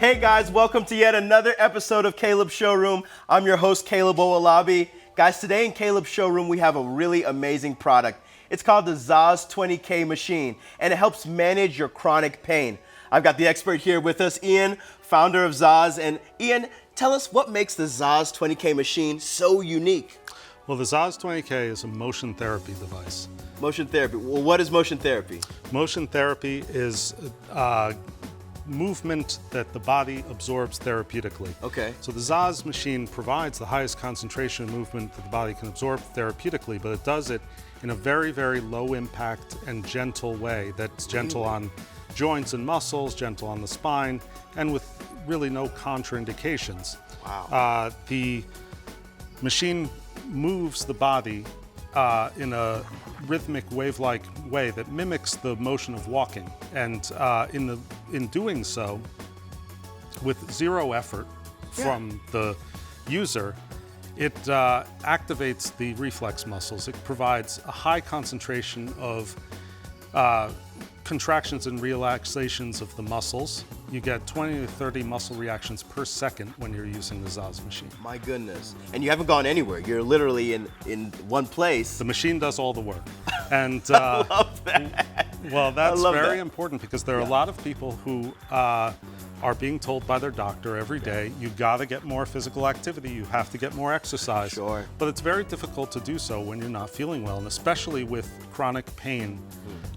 Hey guys, welcome to yet another episode of Caleb Showroom. I'm your host, Caleb Owolabi. Guys, today in Caleb Showroom, we have a really amazing product. It's called the Zaaz 20K machine, and it helps manage your chronic pain. I've got the expert here with us, Ian, founder of Zaaz. And Ian, tell us what makes the Zaaz 20K machine so unique. Well, the Zaaz 20K is a motion therapy device. Motion therapy. Well, what is motion therapy? Motion therapy is movement that the body absorbs therapeutically. Okay. So the Zaaz machine provides the highest concentration of movement that the body can absorb therapeutically, but it does it in a very, very low impact and gentle way that's gentle on joints and muscles, gentle on the spine, and with really no contraindications. Wow. The machine moves the body in a rhythmic wave-like way that mimics the motion of walking, and in doing so, with zero effort from the user, it activates the reflex muscles. It provides a high concentration of contractions and relaxations of the muscles. You get 20 to 30 muscle reactions per second when you're using the Zaaz machine. My goodness. And you haven't gone anywhere. You're literally in one place. The machine does all the work. And I love that. well, that's very that. important because there are a lot of people who are being told by their doctor every day, you gotta get more physical activity, you have to get more exercise. Sure. But it's very difficult to do so when you're not feeling well, and especially with chronic pain.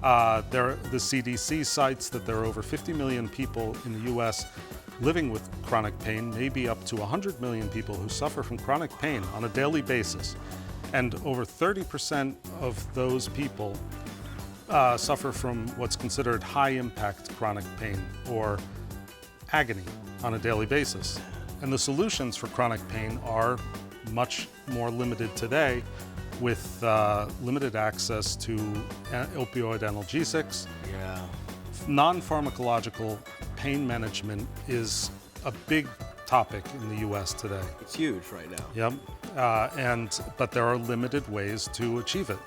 The CDC cites that there are over 50 million people in the US living with chronic pain, maybe up to 100 million people who suffer from chronic pain on a daily basis. And over 30% of those people suffer from what's considered high impact chronic pain or agony on a daily basis. And the solutions for chronic pain are much more limited today, with limited access to opioid analgesics. Yeah. Non-pharmacological pain management is a big topic in the US today. It's huge right now. Yep, but there are limited ways to achieve it.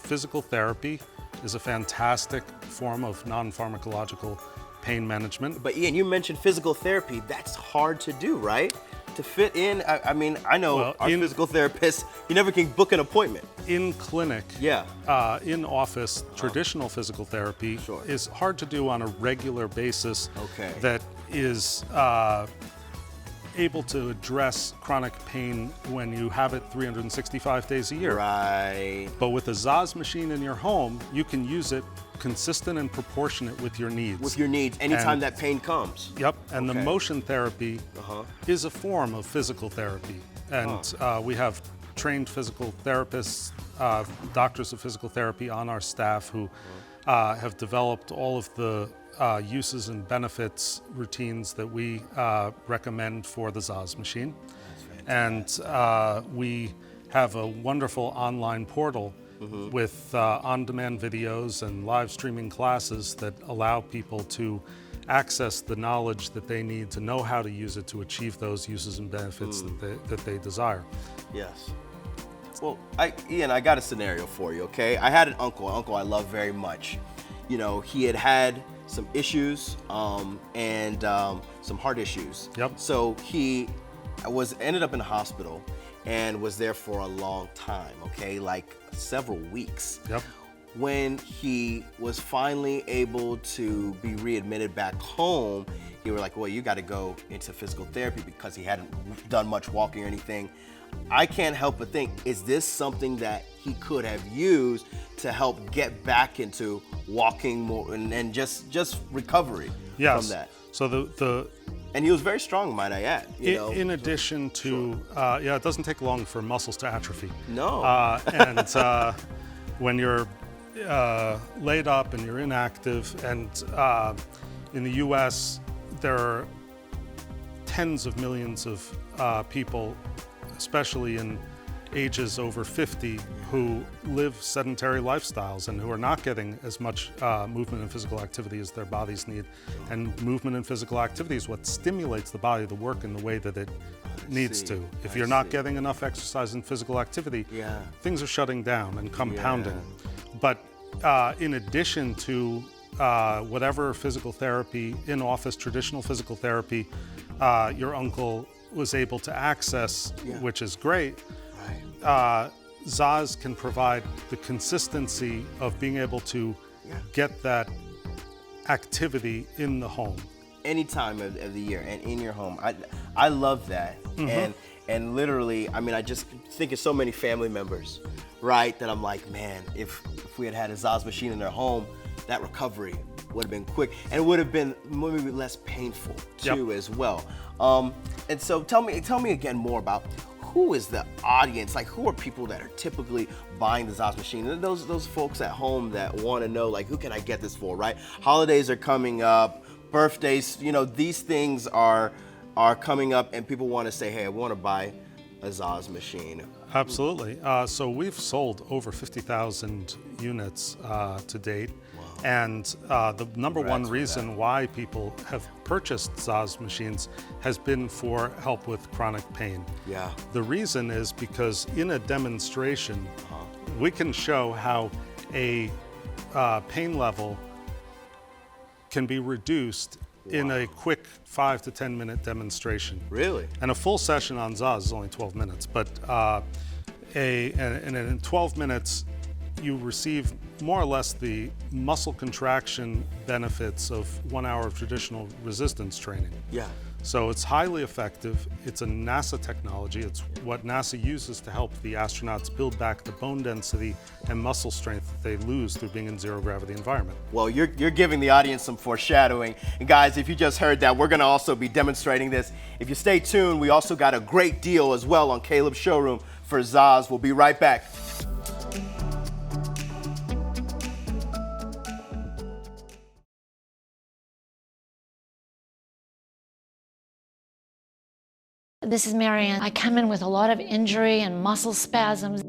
Physical therapy is a fantastic form of non-pharmacological pain management. But Ian, you mentioned physical therapy. That's hard to do, right? To fit in, I mean, I know our physical therapists, you never can book an appointment. In clinic, in office, traditional physical therapy is hard to do on a regular basis that is able to address chronic pain when you have it 365 days a year. Right. But with a Zaaz machine in your home, you can use it consistent and proportionate with your needs. With your needs, anytime that pain comes. Yep, and the motion therapy is a form of physical therapy. And we have trained physical therapists, doctors of physical therapy on our staff who have developed all of the uses and benefits routines that we recommend for the Zaaz machine. And we have a wonderful online portal with on-demand videos and live streaming classes that allow people to access the knowledge that they need to know how to use it to achieve those uses and benefits that they desire. Yes. Well, Ian, I got a scenario for you, okay? I had an uncle I love very much. You know, he had some issues and some heart issues. Yep. So he ended up in the hospital and was there for a long time, okay? Like several weeks. Yep. When he was finally able to be readmitted back home, he were like, well, you gotta go into physical therapy because he hadn't done much walking or anything. I can't help but think, is this something that he could have used to help get back into walking more and just recovery from that? So and he was very strong, might I add. In addition to, it doesn't take long for muscles to atrophy. No. And when you're laid up and you're inactive, and in the US, there are tens of millions of people, especially in ages over 50, who live sedentary lifestyles and who are not getting as much movement and physical activity as their bodies need. And movement and physical activity is what stimulates the body to work in the way that it needs to. If you're not getting enough exercise and physical activity, things are shutting down and compounding. But in addition to whatever physical therapy, in-office traditional physical therapy, your uncle was able to access, which is great. Right. Zaaz can provide the consistency of being able to get that activity in the home. Any time of the year and in your home. I love that. And literally, I mean, I just think of so many family members, right? That I'm like, man, if we had had a Zaaz machine in their home, that recovery would have been quick, and it would have been maybe less painful too as well. And so tell me again more about who is the audience? Like, who are people that are typically buying the Zaaz machine? And those folks at home that want to know, like, who can I get this for, right? Holidays are coming up, birthdays, you know, these things are coming up, and people want to say, hey, I want to buy a Zaaz machine. Absolutely. So we've sold over 50,000 units to date. And the number one reason why people have purchased Zaaz machines has been for help with chronic pain. Yeah. The reason is because in a demonstration, we can show how a pain level can be reduced in a quick 5 to 10 minute demonstration. Really? And a full session on Zaaz is only 12 minutes, but and in 12 minutes, you receive more or less the muscle contraction benefits of 1 hour of traditional resistance training. Yeah. So it's highly effective. It's a NASA technology. It's what NASA uses to help the astronauts build back the bone density and muscle strength that they lose through being in zero gravity environment. Well, you're giving the audience some foreshadowing. And guys, if you just heard that, we're gonna also be demonstrating this. If you stay tuned, we also got a great deal as well on Caleb Showroom for Zaaz. We'll be right back. This is Marianne. I come in with a lot of injury and muscle spasms.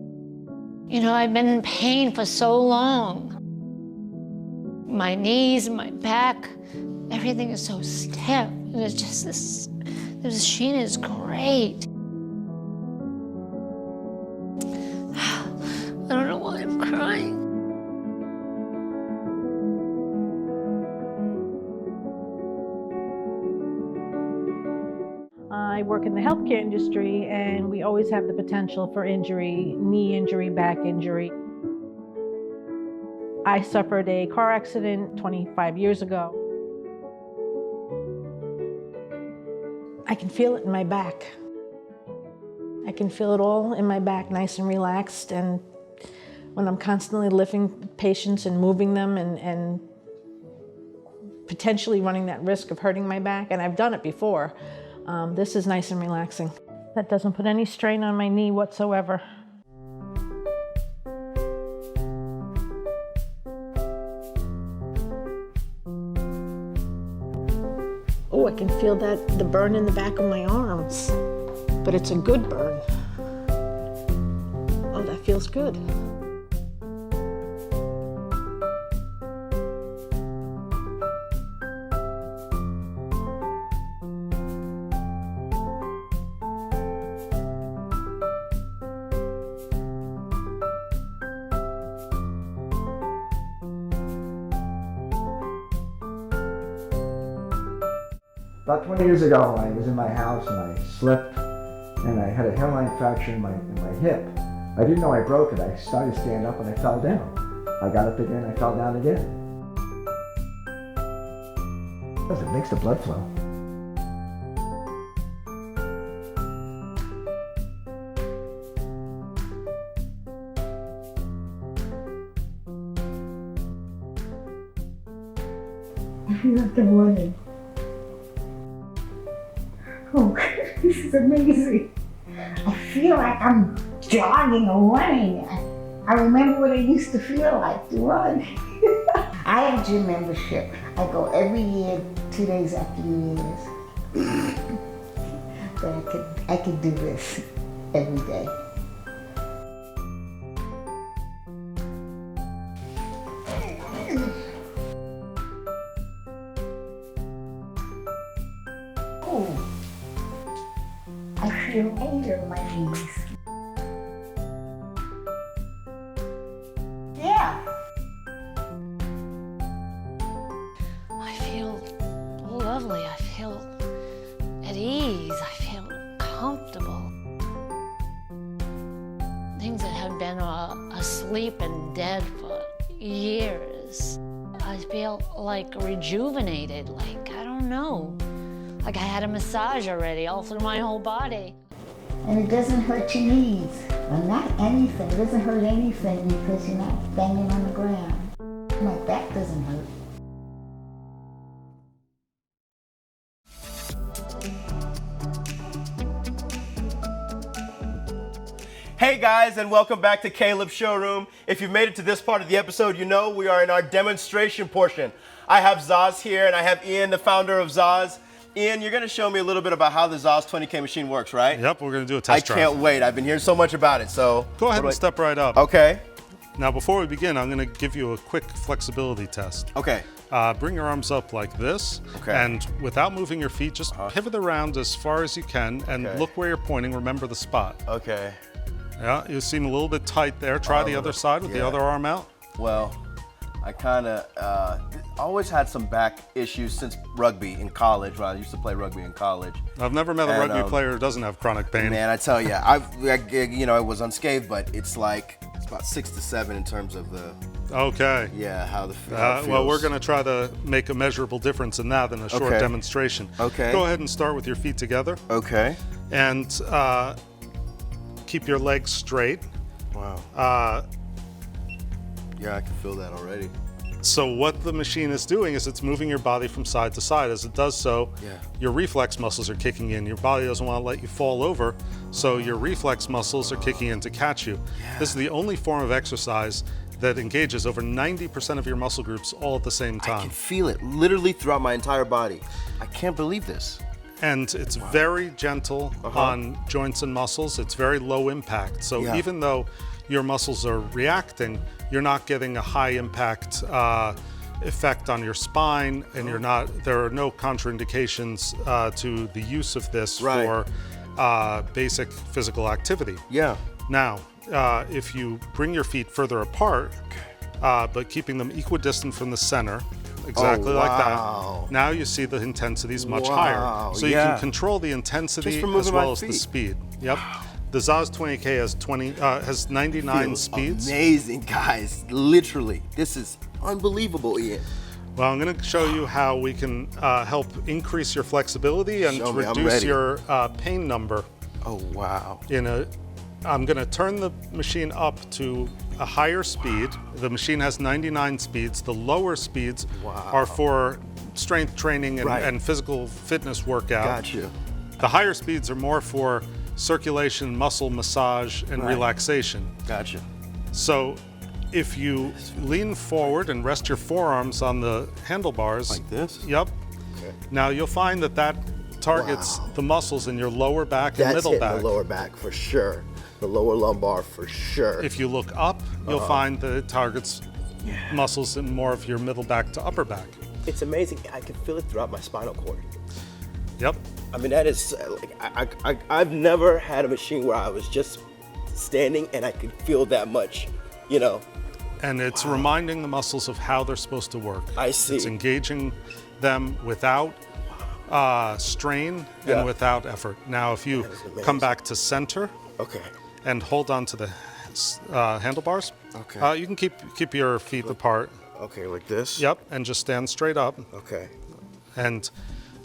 You know, I've been in pain for so long. My knees, my back, everything is so stiff. And it's just this machine is great. I don't know why I'm crying. I work in the healthcare industry, and we always have the potential for injury, knee injury, back injury. I suffered a car accident 25 years ago. I can feel it in my back. I can feel it all in my back, nice and relaxed. And when I'm constantly lifting patients and moving them and potentially running that risk of hurting my back, and I've done it before, this is nice and relaxing. That doesn't put any strain on my knee whatsoever. Oh, I can feel the burn in the back of my arms, but it's a good burn. Oh, that feels good. About 20 years ago, I was in my house and I slipped and I had a hairline fracture in my hip. I didn't know I broke it. I started to stand up and I fell down. I got up again, I fell down again. It makes the blood flow. I feel like I'm running. Oh, this is amazing. I feel like I'm jogging or running. I remember what it used to feel like to run. I have a gym membership. I go every year, 2 days after New Year's. But I could do this every day. Oh. I feel anger in my knees. Yeah. mentally, I feel at ease. I feel comfortable. Things that have been asleep and dead for years. I feel like rejuvenated, like, I don't know. Like I had a massage already all through my whole body. And it doesn't hurt your knees, or not anything. It doesn't hurt anything because you're not banging on the ground. My back doesn't hurt. Hey guys, and welcome back to Caleb Showroom. If you've made it to this part of the episode, you know we are in our demonstration portion. I have Zaaz here, and I have Ian, the founder of Zaaz. Ian, you're going to show me a little bit about how the Zaaz 20K machine works, right? Yep, we're going to do a test drive. I can't wait. I've been hearing so much about it, so... Go ahead and step right up. Okay. Now, before we begin, I'm going to give you a quick flexibility test. Okay. Bring your arms up like this, and without moving your feet, just pivot around as far as you can, and look where you're pointing. Remember the spot. Okay. Yeah, you seem a little bit tight there. Try the other side with the other arm out. Well, I kind of always had some back issues since rugby in college. Well, I used to play rugby in college. I've never met a rugby player who doesn't have chronic pain. Man, I tell you, I was unscathed, but it's about 6 to 7 in terms of the. Okay. Yeah, how it well, feels. we're going to try to make a measurable difference in that in a short demonstration. Okay. Go ahead and start with your feet together. Okay. And keep your legs straight. Wow. Yeah, I can feel that already. So what the machine is doing is it's moving your body from side to side. As it does so, your reflex muscles are kicking in. Your body doesn't want to let you fall over, so your reflex muscles are kicking in to catch you. This is the only form of exercise that engages over 90% of your muscle groups all at the same time. I can feel it literally throughout my entire body. I can't believe this. And it's very gentle on joints and muscles. It's very low impact. So even though your muscles are reacting, you're not getting a high impact effect on your spine, and there are no contraindications to the use of this for basic physical activity. Yeah. Now, if you bring your feet further apart, but keeping them equidistant from the center, exactly like that. Now you see the intensity is much higher. So you can control the intensity as well as the speed. Yep. The Zaaz 20K has 99 speeds. Amazing, guys. Literally. This is unbelievable, Ian. Well, I'm going to show you how we can help increase your flexibility and reduce your pain number. Oh, wow. I'm going to turn the machine up to a higher speed. The machine has 99 speeds. The lower speeds are for strength training and physical fitness workout. Gotcha. The higher speeds are more for circulation, muscle massage, and relaxation. Gotcha. So if you lean forward and rest your forearms on the handlebars. Like this? Yep. Okay. Now you'll find that targets the muscles in your lower back and middle back. That's the lower back for sure. The lower lumbar for sure. If you look up, you'll find that it targets muscles in more of your middle back to upper back. It's amazing. I can feel it throughout my spinal cord. Yep. I mean, that is I've never had a machine where I was just standing and I could feel that much, And it's reminding the muscles of how they're supposed to work. I see. It's engaging them without strain and without effort. Now, if you come back to center and hold on to the handlebars, you can keep your feet apart. Okay, like this? Yep, and just stand straight up. Okay. And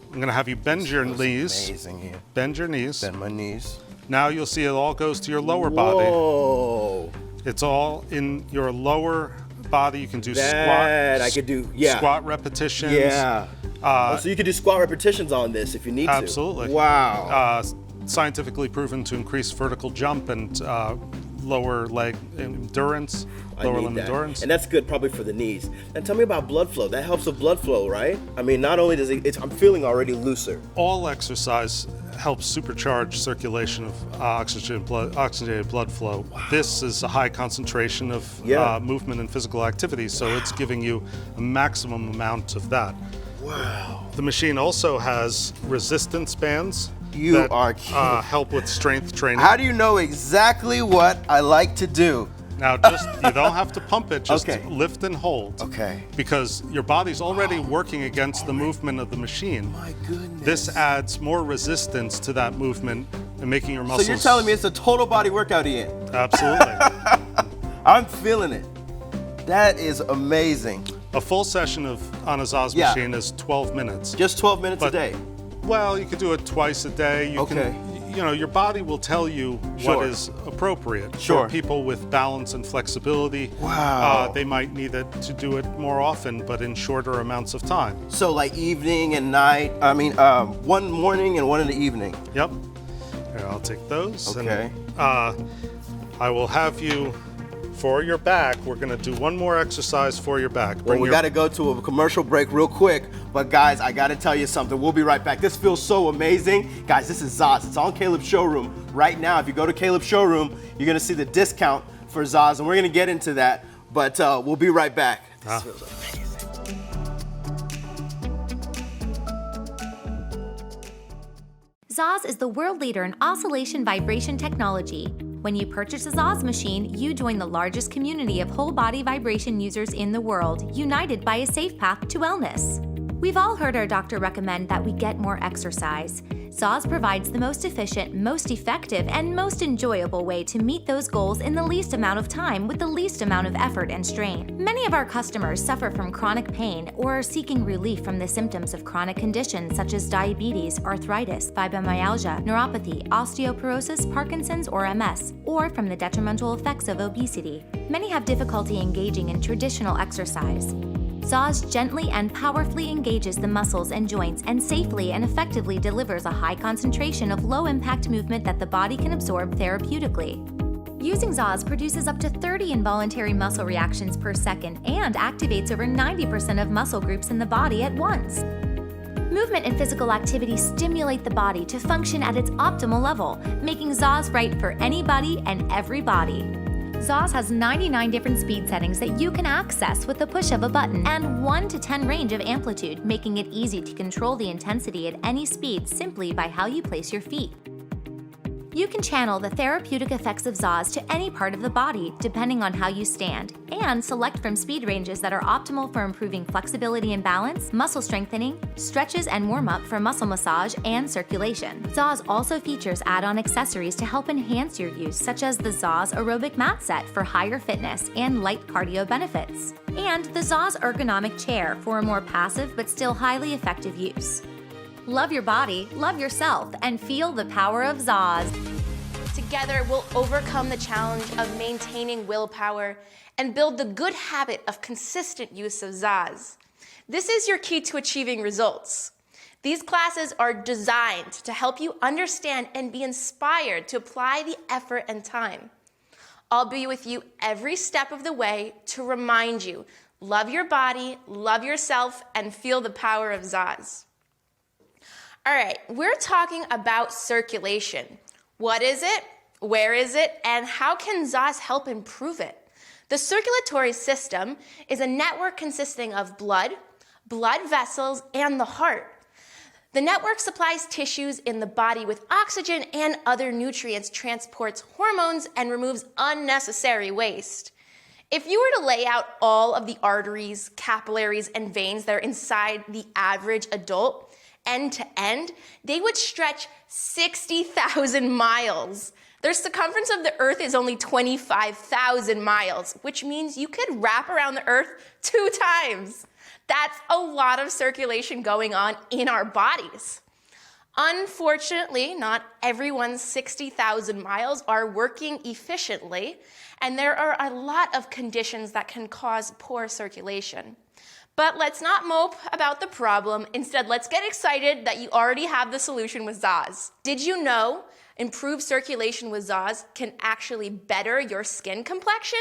I'm going to have you bend your knees. Amazing here. Bend your knees. Bend my knees. Now you'll see it all goes to your lower body. Whoa. It's all in your lower body. You can do that I could do, squat repetitions. Yeah. So you could do squat repetitions on this if you need to. Absolutely. Wow. Scientifically proven to increase vertical jump and lower leg endurance, lower limb endurance. And that's good probably for the knees. And tell me about blood flow. That helps with blood flow, right? I mean, not only does I'm feeling already looser. All exercise helps supercharge circulation of oxygenated blood flow. Wow. This is a high concentration of movement and physical activity, so it's giving you a maximum amount of that. Wow. The machine also has resistance bands. You are kidding. Help with strength training. How do you know exactly what I like to do? Now, just you don't have to pump it, just Okay. lift and hold. Okay. Because your body's already working against the movement of the machine. My goodness. This adds more resistance to that movement and making your muscles. So you're telling me it's a total body workout, Ian? Absolutely. I'm feeling it. That is amazing. A full session on a Zaaz Yeah. machine is 12 minutes. Just 12 minutes a But- day. Well, you could do it twice a day. You Okay. can, your body will tell you Sure. what is appropriate. Sure. For people with balance and flexibility, Wow. they might need it to do it more often, but in shorter amounts of time. So like evening and night, one morning and one in the evening. Yep. Here, I'll take those. Okay. And, I will have you, for your back, we're going to do one more exercise for your back. Well, we got to go to a commercial break real quick, but guys, I got to tell you something. We'll be right back. This feels so amazing. Guys, this is Zaaz. It's on Caleb Showroom right now. If you go to Caleb Showroom, you're going to see the discount for Zaaz, and we're going to get into that, but we'll be right back. This feels amazing. Zaaz is the world leader in oscillation vibration technology. When you purchase a Zaaz machine, you join the largest community of whole body vibration users in the world, united by a safe path to wellness. We've all heard our doctor recommend that we get more exercise. Zaaz provides the most efficient, most effective, and most enjoyable way to meet those goals in the least amount of time with the least amount of effort and strain. Many of our customers suffer from chronic pain or are seeking relief from the symptoms of chronic conditions such as diabetes, arthritis, fibromyalgia, neuropathy, osteoporosis, Parkinson's, or MS, or from the detrimental effects of obesity. Many have difficulty engaging in traditional exercise. Zaaz gently and powerfully engages the muscles and joints and safely and effectively delivers a high concentration of low-impact movement that the body can absorb therapeutically. Using Zaaz produces up to 30 involuntary muscle reactions per second and activates over 90% of muscle groups in the body at once. Movement and physical activity stimulate the body to function at its optimal level, making Zaaz right for anybody and everybody. Zaaz has 99 different speed settings that you can access with the push of a button and 1 to 10 range of amplitude, making it easy to control the intensity at any speed simply by how you place your feet. You can channel the therapeutic effects of Zaaz to any part of the body, depending on how you stand, and select from speed ranges that are optimal for improving flexibility and balance, muscle strengthening, stretches and warm-up for muscle massage and circulation. Zaaz also features add-on accessories to help enhance your use, such as the Zaaz Aerobic Mat Set for higher fitness and light cardio benefits, and the Zaaz Ergonomic Chair for a more passive but still highly effective use. Love your body, love yourself, and feel the power of Zaaz. Together, we'll overcome the challenge of maintaining willpower and build the good habit of consistent use of Zaaz. This is your key to achieving results. These classes are designed to help you understand and be inspired to apply the effort and time. I'll be with you every step of the way to remind you, love your body, love yourself, and feel the power of Zaaz. All right, we're talking about circulation. What is it? Where is it? And how can Zaaz help improve it? The circulatory system is a network consisting of blood vessels, and the heart. The network supplies tissues in the body with oxygen and other nutrients, transports hormones, and removes unnecessary waste. If you were to lay out all of the arteries, capillaries, and veins that are inside the average adult, end to end, they would stretch 60,000 miles. Their circumference of the Earth is only 25,000 miles, which means you could wrap around the Earth 2 times. That's a lot of circulation going on in our bodies. Unfortunately, not everyone's 60,000 miles are working efficiently, and there are a lot of conditions that can cause poor circulation. But let's not mope about the problem. Instead, let's get excited that you already have the solution with Zaaz. Did you know improved circulation with Zaaz can actually better your skin complexion?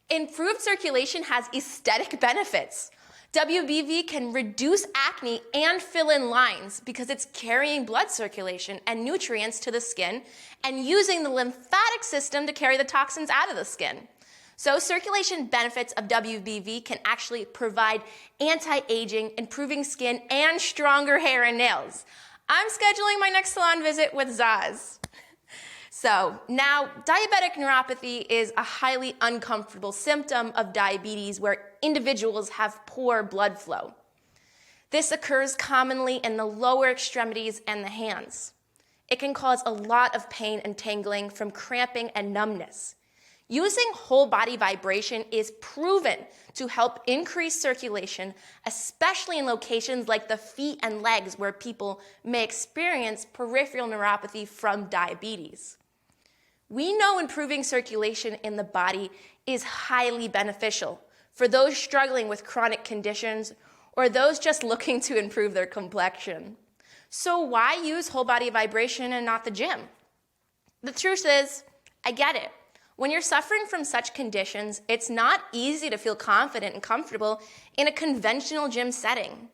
Improved circulation has aesthetic benefits. WBV can reduce acne and fill in lines because it's carrying blood circulation and nutrients to the skin and using the lymphatic system to carry the toxins out of the skin. So circulation benefits of WBV can actually provide anti-aging, improving skin, and stronger hair and nails. I'm scheduling my next salon visit with Zaaz. So now, diabetic neuropathy is a highly uncomfortable symptom of diabetes where individuals have poor blood flow. This occurs commonly in the lower extremities and the hands. It can cause a lot of pain and tingling from cramping and numbness. Using whole body vibration is proven to help increase circulation, especially in locations like the feet and legs where people may experience peripheral neuropathy from diabetes. We know improving circulation in the body is highly beneficial for those struggling with chronic conditions or those just looking to improve their complexion. So why use whole body vibration and not the gym? The truth is, I get it. When you're suffering from such conditions, it's not easy to feel confident and comfortable in a conventional gym setting.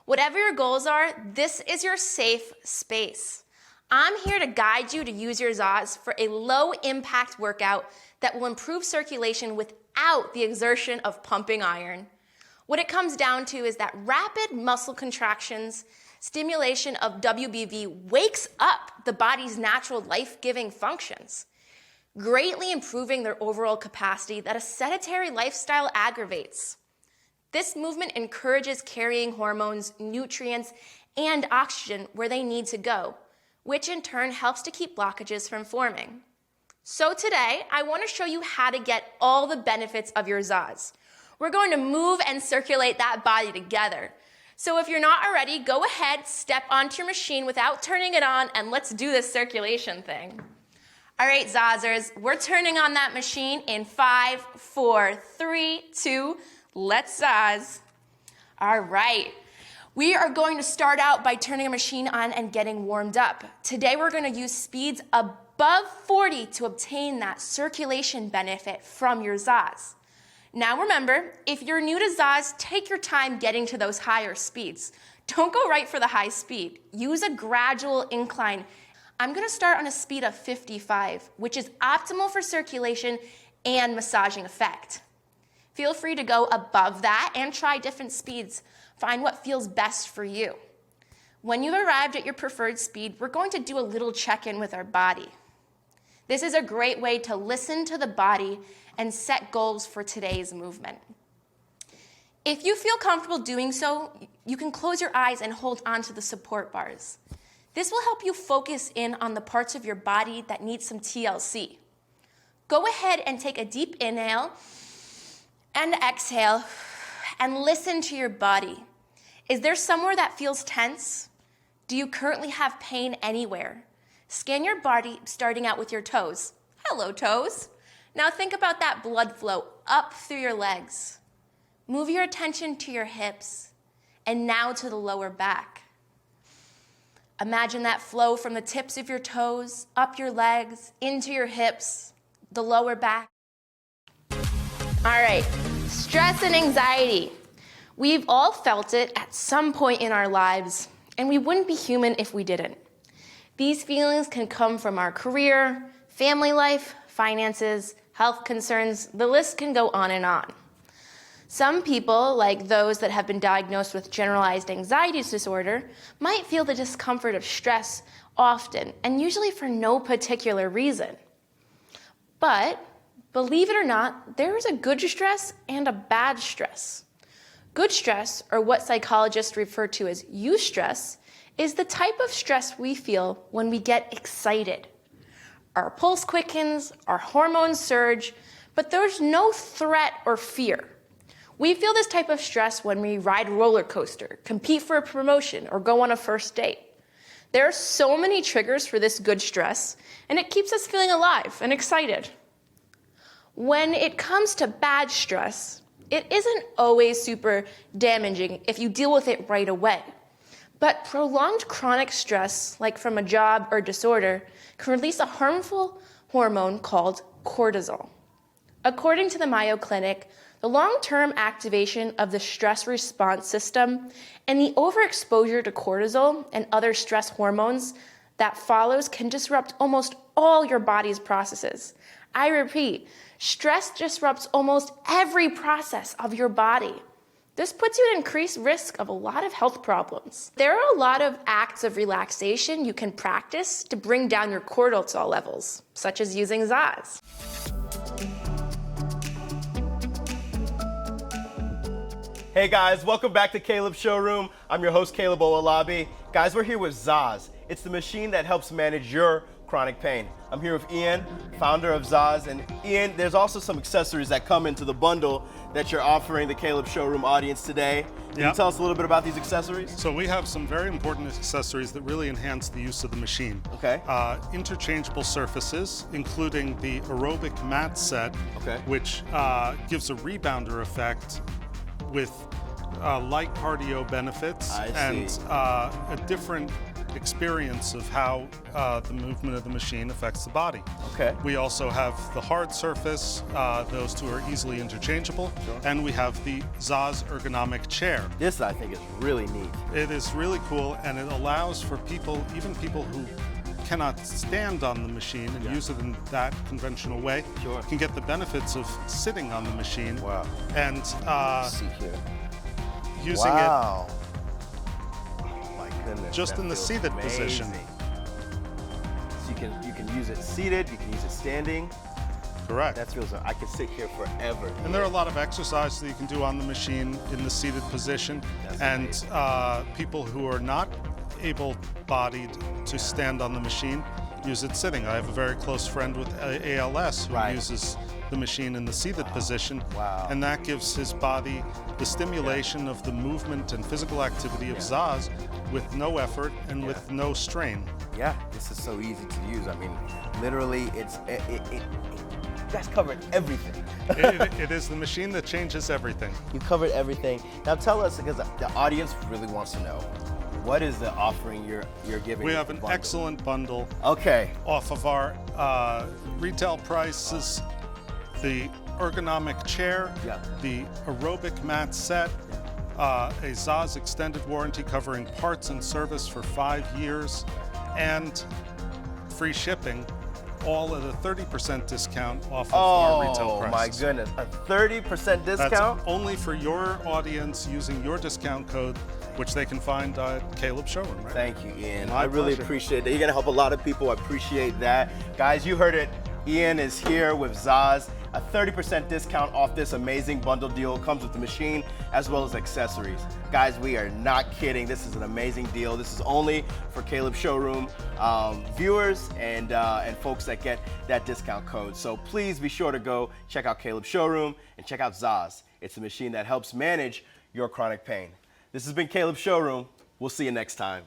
Whatever your goals are, this is your safe space. I'm here to guide you to use your Zaaz for a low-impact workout that will improve circulation without the exertion of pumping iron. What it comes down to is that rapid muscle contractions, stimulation of WBV wakes up the body's natural life-giving functions, greatly improving their overall capacity that a sedentary lifestyle aggravates. This movement encourages carrying hormones, nutrients, and oxygen where they need to go, which in turn helps to keep blockages from forming. So today, I want to show you how to get all the benefits of your Zaaz. We're going to move and circulate that body together. So if you're not already, go ahead, step onto your machine without turning it on, and let's do this circulation thing. All right, Zaazers, we're turning on that machine in 5, 4, 3, 2, let's Zaaz. All right. We are going to start out by turning our machine on and getting warmed up. Today we're going to use speeds above 40 to obtain that circulation benefit from your Zaaz. Now remember, if you're new to Zaaz, take your time getting to those higher speeds. Don't go right for the high speed. Use a gradual incline. I'm going to start on a speed of 55, which is optimal for circulation and massaging effect. Feel free to go above that and try different speeds. Find what feels best for you. When you've arrived at your preferred speed, we're going to do a little check-in with our body. This is a great way to listen to the body and set goals for today's movement. If you feel comfortable doing so, you can close your eyes and hold onto the support bars. This will help you focus in on the parts of your body that need some TLC. Go ahead and take a deep inhale and exhale and listen to your body. Is there somewhere that feels tense? Do you currently have pain anywhere? Scan your body starting out with your toes. Hello, toes. Now think about that blood flow up through your legs. Move your attention to your hips and now to the lower back. Imagine that flow from the tips of your toes, up your legs, into your hips, the lower back. All right, stress and anxiety. We've all felt it at some point in our lives, and we wouldn't be human if we didn't. These feelings can come from our career, family life, finances, health concerns, the list can go on and on. Some people, like those that have been diagnosed with generalized anxiety disorder, might feel the discomfort of stress often, and usually for no particular reason. But, believe it or not, there is a good stress and a bad stress. Good stress, or what psychologists refer to as eustress, is the type of stress we feel when we get excited. Our pulse quickens, our hormones surge, but there's no threat or fear. We feel this type of stress when we ride a roller coaster, compete for a promotion, or go on a first date. There are so many triggers for this good stress, and it keeps us feeling alive and excited. When it comes to bad stress, it isn't always super damaging if you deal with it right away. But prolonged chronic stress, like from a job or disorder, can release a harmful hormone called cortisol. According to the Mayo Clinic, the long-term activation of the stress response system and the overexposure to cortisol and other stress hormones that follows can disrupt almost all your body's processes. I repeat, stress disrupts almost every process of your body. This puts you at increased risk of a lot of health problems. There are a lot of acts of relaxation you can practice to bring down your cortisol levels, such as using Zaaz. Hey guys, welcome back to Caleb Showroom. I'm your host, Caleb Owolabi. Guys, we're here with Zaaz. It's the machine that helps manage your chronic pain. I'm here with Ian, founder of Zaaz. And Ian, there's also some accessories that come into the bundle that you're offering the Caleb Showroom audience today. Can you tell us a little bit about these accessories? So we have some very important accessories that really enhance the use of the machine. Okay. Interchangeable surfaces, including the aerobic mat set, which gives a rebounder effect with light cardio benefits and a different experience of how the movement of the machine affects the body. Okay. We also have the hard surface. Those two are easily interchangeable. Sure. And we have the Zaaz ergonomic chair. This, I think, is really neat. It is really cool, and it allows for people, even people who cannot stand on the machine and use it in that conventional way, can get the benefits of sitting on the machine. Wow. And Let's see here. using it Oh my goodness, just that in the feels seated amazing. position. So you can use it seated, you can use it standing. Correct. That feels, I could sit here forever. And there are a lot of exercises that you can do on the machine in the seated position. And people who are not able-bodied to stand on the machine use it sitting. I have a very close friend with ALS who uses the machine in the seated position. Wow. And that gives his body the stimulation of the movement and physical activity of Zaaz with no effort and with no strain. Yeah, this is so easy to use. I mean, literally, you guys covered everything. It is the machine that changes everything. You covered everything. Now tell us, because the audience really wants to know, what is the offering you're giving? We have an excellent bundle. Okay. Off of our retail prices, the ergonomic chair, the aerobic mat set, a Zaaz extended warranty covering parts and service for 5 years, and free shipping, all at a 30% discount off of our retail prices. Oh my goodness, a 30% discount? That's only for your audience using your discount code, which they can find at Caleb Showroom. Right? Thank you, Ian. My I really pleasure. appreciate that. You're gonna help a lot of people. I appreciate that. Guys, you heard it. Ian is here with Zaaz. A 30% discount off this amazing bundle deal. Comes with the machine as well as accessories. Guys, we are not kidding. This is an amazing deal. This is only for Caleb Showroom viewers and folks that get that discount code. So please be sure to go check out Caleb Showroom and check out Zaaz. It's a machine that helps manage your chronic pain. This has been Caleb Showroom. We'll see you next time.